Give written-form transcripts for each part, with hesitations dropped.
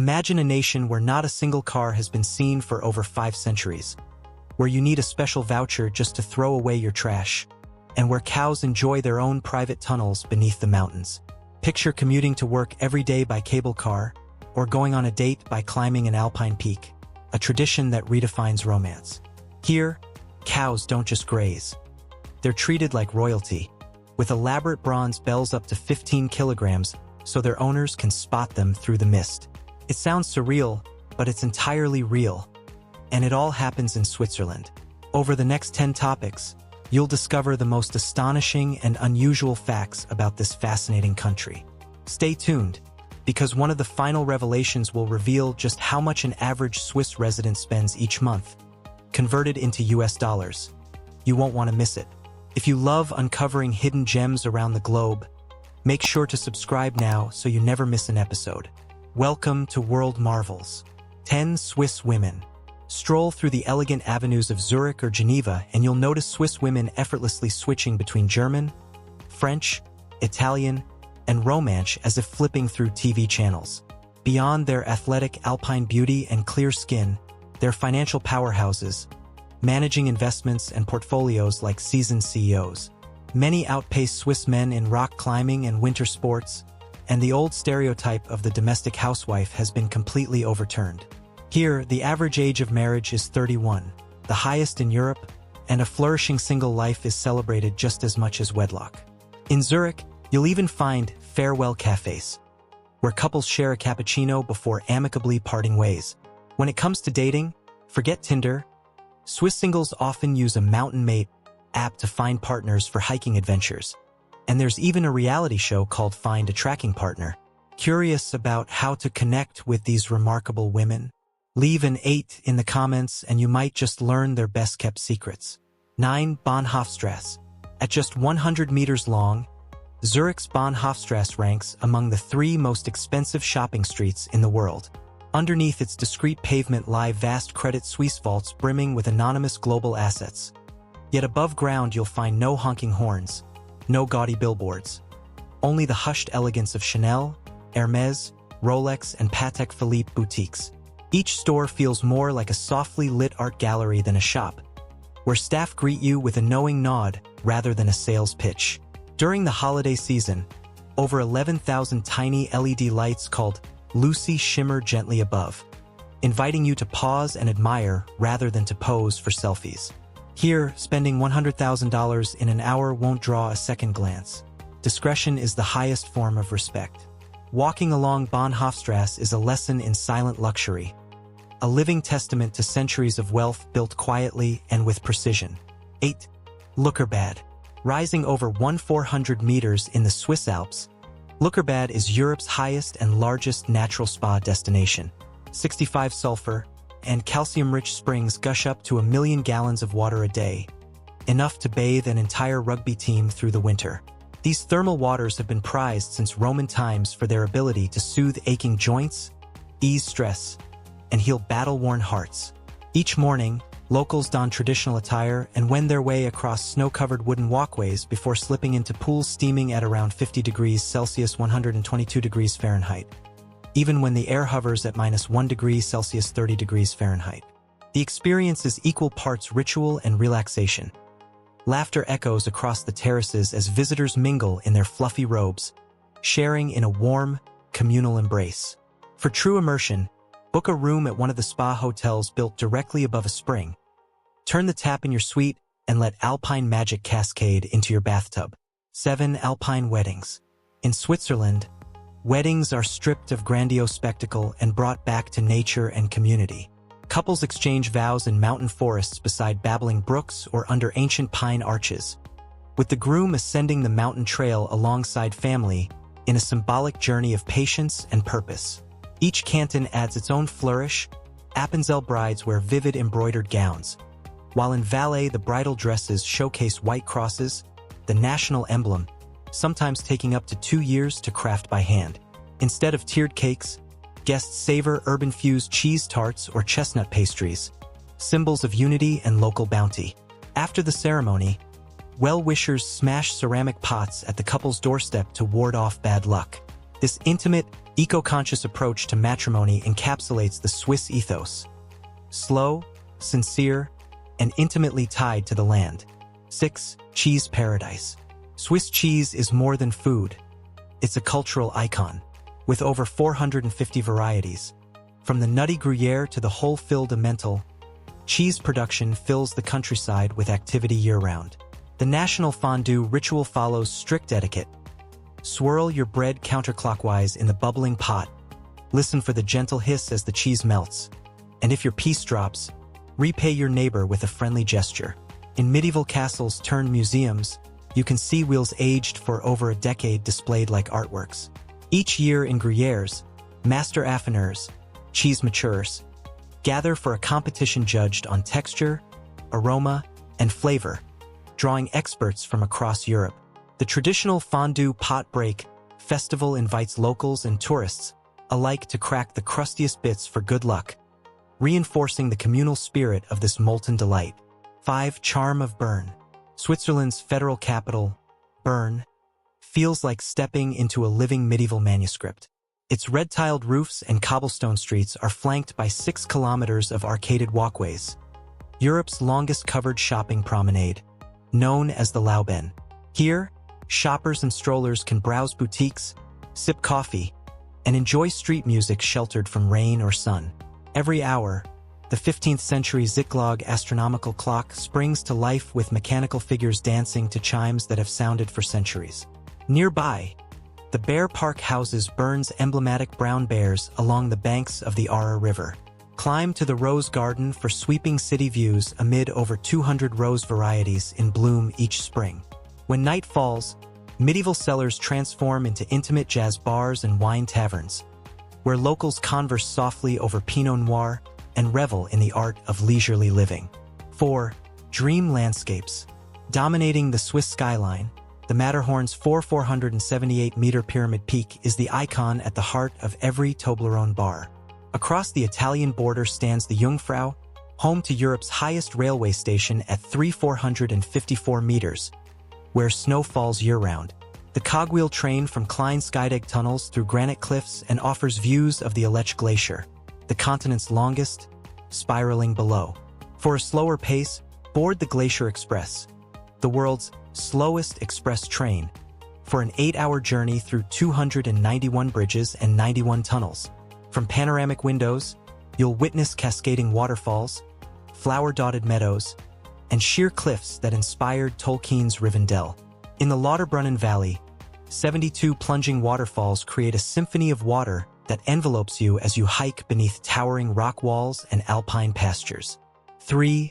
Imagine a nation where not a single car has been seen for over 5 centuries, where you need a special voucher just to throw away your trash, and where cows enjoy their own private tunnels beneath the mountains. Picture commuting to work every day by cable car, or going on a date by climbing an alpine peak, a tradition that redefines romance. Here, cows don't just graze. They're treated like royalty, with elaborate bronze bells up to 15 kilograms so their owners can spot them through the mist. It sounds surreal, but it's entirely real. And it all happens in Switzerland. Over the next 10 topics, you'll discover the most astonishing and unusual facts about this fascinating country. Stay tuned, because one of the final revelations will reveal just how much an average Swiss resident spends each month, converted into US dollars. You won't want to miss it. If you love uncovering hidden gems around the globe, make sure to subscribe now so you never miss an episode. Welcome to World Marvels. 10 Swiss women. Stroll through the elegant avenues of Zurich or Geneva and you'll notice Swiss women effortlessly switching between German, French, Italian, and Romance as if flipping through TV channels. Beyond their athletic alpine beauty and clear skin, they're financial powerhouses, managing investments and portfolios like seasoned CEOs. Many outpace Swiss men in rock climbing and winter sports, and the old stereotype of the domestic housewife has been completely overturned. Here, the average age of marriage is 31, the highest in Europe, and a flourishing single life is celebrated just as much as wedlock. In Zurich, you'll even find farewell cafes, where couples share a cappuccino before amicably parting ways. When it comes to dating, forget Tinder. Swiss singles often use a Mountain Mate app to find partners for hiking adventures. And there's even a reality show called Find a Tracking Partner. Curious about how to connect with these remarkable women? Leave an 8 in the comments and you might just learn their best-kept secrets. 9. Bahnhofstrasse. At just 100 meters long, Zurich's Bahnhofstrasse ranks among the 3 most expensive shopping streets in the world. Underneath its discreet pavement lie vast Credit Suisse vaults brimming with anonymous global assets. Yet above ground you'll find no honking horns, no gaudy billboards. Only the hushed elegance of Chanel, Hermès, Rolex, and Patek Philippe boutiques. Each store feels more like a softly lit art gallery than a shop, where staff greet you with a knowing nod rather than a sales pitch. During the holiday season, over 11,000 tiny LED lights called Lucy shimmer gently above, inviting you to pause and admire rather than to pose for selfies. Here, spending $100,000 in an hour won't draw a second glance. Discretion is the highest form of respect. Walking along Bahnhofstrasse is a lesson in silent luxury, a living testament to centuries of wealth built quietly and with precision. 8. Lückerbad. Rising over 1,400 meters in the Swiss Alps, Lückerbad is Europe's highest and largest natural spa destination. 65 sulfur and calcium-rich springs gush up to 1 million gallons of water a day, enough to bathe an entire rugby team through the winter. These thermal waters have been prized since Roman times for their ability to soothe aching joints, ease stress, and heal battle-worn hearts. Each morning, locals don traditional attire and wend their way across snow-covered wooden walkways before slipping into pools steaming at around 50 degrees Celsius 122 degrees Fahrenheit, even when the air hovers at -1 degree Celsius 30 degrees Fahrenheit. The experience is equal parts ritual and relaxation. Laughter echoes across the terraces as visitors mingle in their fluffy robes, sharing in a warm, communal embrace. For true immersion, book a room at one of the spa hotels built directly above a spring. Turn the tap in your suite and let alpine magic cascade into your bathtub. 7. Alpine weddings. In Switzerland, weddings are stripped of grandiose spectacle and brought back to nature and community. Couples exchange vows in mountain forests beside babbling brooks or under ancient pine arches, with the groom ascending the mountain trail alongside family in a symbolic journey of patience and purpose. Each canton adds its own flourish. Appenzell brides wear vivid embroidered gowns, while in Valais the bridal dresses showcase white crosses, the national emblem, sometimes taking up to 2 years to craft by hand. Instead of tiered cakes, guests savor urban-fused cheese tarts or chestnut pastries, symbols of unity and local bounty. After the ceremony, well-wishers smash ceramic pots at the couple's doorstep to ward off bad luck. This intimate, eco-conscious approach to matrimony encapsulates the Swiss ethos. Slow, sincere, and intimately tied to the land. 6. Cheese paradise. Swiss cheese is more than food. It's a cultural icon, with over 450 varieties. From the nutty Gruyere to the whole-filled Emmental, cheese production fills the countryside with activity year-round. The national fondue ritual follows strict etiquette. Swirl your bread counterclockwise in the bubbling pot. Listen for the gentle hiss as the cheese melts. And if your piece drops, repay your neighbor with a friendly gesture. In medieval castles turned museums, you can see wheels aged for over a decade displayed like artworks. Each year in Gruyères, master affineurs, cheese matures, gather for a competition judged on texture, aroma, and flavor, drawing experts from across Europe. The traditional fondue pot break festival invites locals and tourists alike to crack the crustiest bits for good luck, reinforcing the communal spirit of this molten delight. 5. Charm of Bern. Switzerland's federal capital, Bern, feels like stepping into a living medieval manuscript. Its red-tiled roofs and cobblestone streets are flanked by 6 kilometers of arcaded walkways, Europe's longest covered shopping promenade, known as the Lauben. Here, shoppers and strollers can browse boutiques, sip coffee, and enjoy street music sheltered from rain or sun. Every hour, the 15th century Zicklag astronomical clock springs to life with mechanical figures dancing to chimes that have sounded for centuries. Nearby, the Bear Park houses Bern's emblematic brown bears along the banks of the Aare River. Climb to the Rose Garden for sweeping city views amid over 200 rose varieties in bloom each spring. When night falls, medieval cellars transform into intimate jazz bars and wine taverns, where locals converse softly over Pinot Noir and revel in the art of leisurely living. 4. Dream landscapes. Dominating the Swiss skyline, the Matterhorn's 478-meter pyramid peak is the icon at the heart of every Toblerone bar. Across the Italian border stands the Jungfrau, home to Europe's highest railway station at 454 meters, where snow falls year-round. The cogwheel train from Klein Skydag tunnels through granite cliffs and offers views of the Aletsch Glacier, the continent's longest, spiraling below. For a slower pace, board the Glacier Express, the world's slowest express train, for an 8-hour journey through 291 bridges and 91 tunnels. From panoramic windows, you'll witness cascading waterfalls, flower-dotted meadows, and sheer cliffs that inspired Tolkien's Rivendell. In the Lauterbrunnen Valley, 72 plunging waterfalls create a symphony of water that envelopes you as you hike beneath towering rock walls and alpine pastures. 3.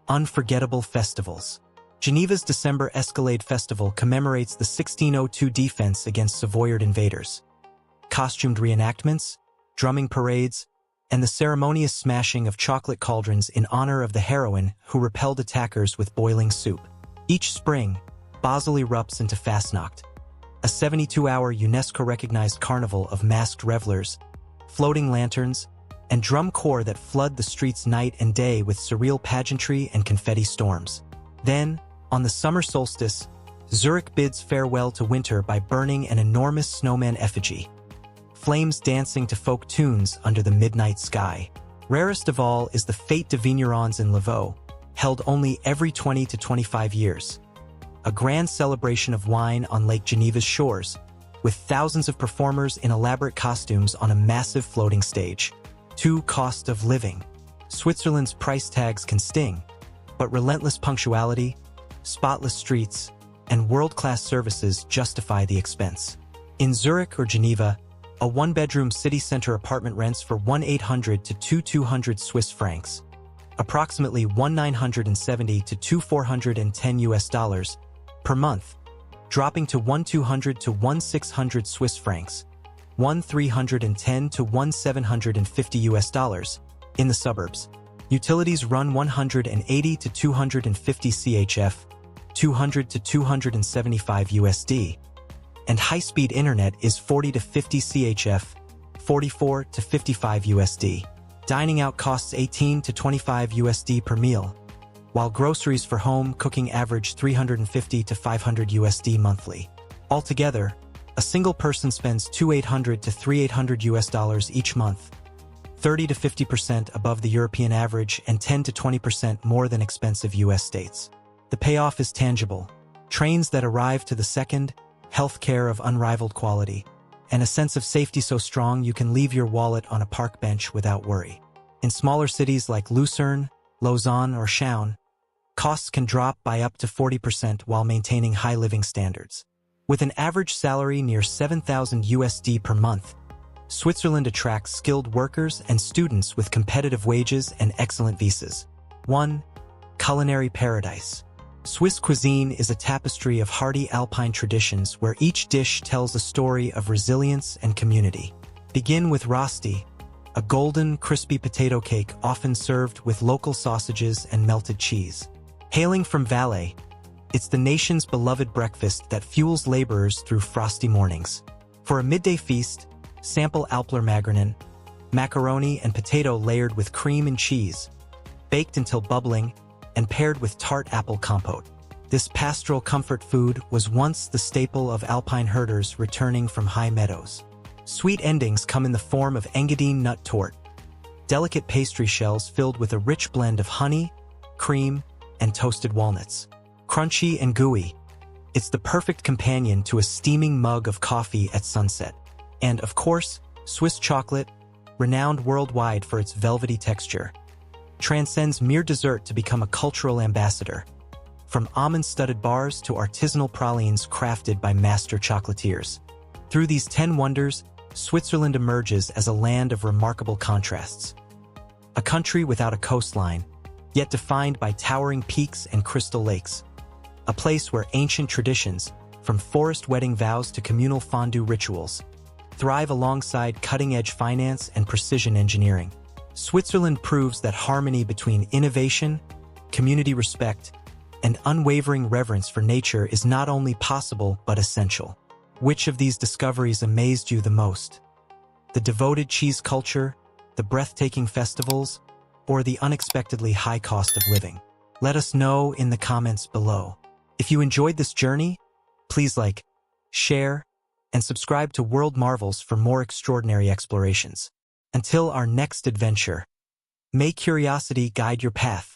Unforgettable festivals. Geneva's December Escalade Festival commemorates the 1602 defense against Savoyard invaders. Costumed reenactments, drumming parades, and the ceremonious smashing of chocolate cauldrons in honor of the heroine who repelled attackers with boiling soup. Each spring, Basel erupts into Fastnacht, a 72-hour UNESCO-recognized carnival of masked revelers, floating lanterns, and drum corps that flood the streets night and day with surreal pageantry and confetti storms. Then, on the summer solstice, Zurich bids farewell to winter by burning an enormous snowman effigy, flames dancing to folk tunes under the midnight sky. Rarest of all is the Fête de Vignerons in Lavaux, held only every 20 to 25 years. A grand celebration of wine on Lake Geneva's shores, with thousands of performers in elaborate costumes on a massive floating stage. 2. Cost of living. Switzerland's price tags can sting, but relentless punctuality, spotless streets, and world-class services justify the expense. In Zurich or Geneva, a one-bedroom city center apartment rents for 1,800 to 2,200 Swiss francs, approximately 1,970 to 2,410 US dollars per month, dropping to 1,200 to 1,600 Swiss francs, 1,310 to 1,750 US dollars in the suburbs. Utilities run 180 to 250 CHF, 200 to 275 USD, and high-speed internet is 40 to 50 CHF, 44 to 55 USD. Dining out costs 18 to 25 USD per meal, while groceries for home cooking average 350 to 500 USD monthly. Altogether, A single person spends $2,800 to $3,800 US each month, 30 to 50% above the European average and 10 to 20% more than expensive US states. The payoff is tangible. Trains that arrive to the second, healthcare of unrivaled quality, and a sense of safety so strong you can leave your wallet on a park bench without worry. In smaller cities like Lucerne, Lausanne, or Schaun, costs can drop by up to 40% while maintaining high living standards. With an average salary near 7,000 USD per month, Switzerland attracts skilled workers and students with competitive wages and excellent visas. 1. Culinary paradise. Swiss cuisine is a tapestry of hearty alpine traditions where each dish tells a story of resilience and community. Begin with Rösti, a golden, crispy potato cake often served with local sausages and melted cheese. Hailing from Valais, it's the nation's beloved breakfast that fuels laborers through frosty mornings. For a midday feast, sample Alpler Magranen, macaroni and potato layered with cream and cheese, baked until bubbling, and paired with tart apple compote. This pastoral comfort food was once the staple of alpine herders returning from high meadows. Sweet endings come in the form of engadine nut torte, delicate pastry shells filled with a rich blend of honey, cream, and toasted walnuts. Crunchy and gooey, it's the perfect companion to a steaming mug of coffee at sunset. And, of course, Swiss chocolate, renowned worldwide for its velvety texture, transcends mere dessert to become a cultural ambassador. From almond-studded bars to artisanal pralines crafted by master chocolatiers. Through these 10 wonders, Switzerland emerges as a land of remarkable contrasts. A country without a coastline, yet defined by towering peaks and crystal lakes. A place where ancient traditions, from forest wedding vows to communal fondue rituals, thrive alongside cutting-edge finance and precision engineering. Switzerland proves that harmony between innovation, community respect, and unwavering reverence for nature is not only possible but essential. Which of these discoveries amazed you the most? The devoted cheese culture, the breathtaking festivals, or the unexpectedly high cost of living? Let us know in the comments below. If you enjoyed this journey, please like, share, and subscribe to World Marvels for more extraordinary explorations. Until our next adventure, may curiosity guide your path.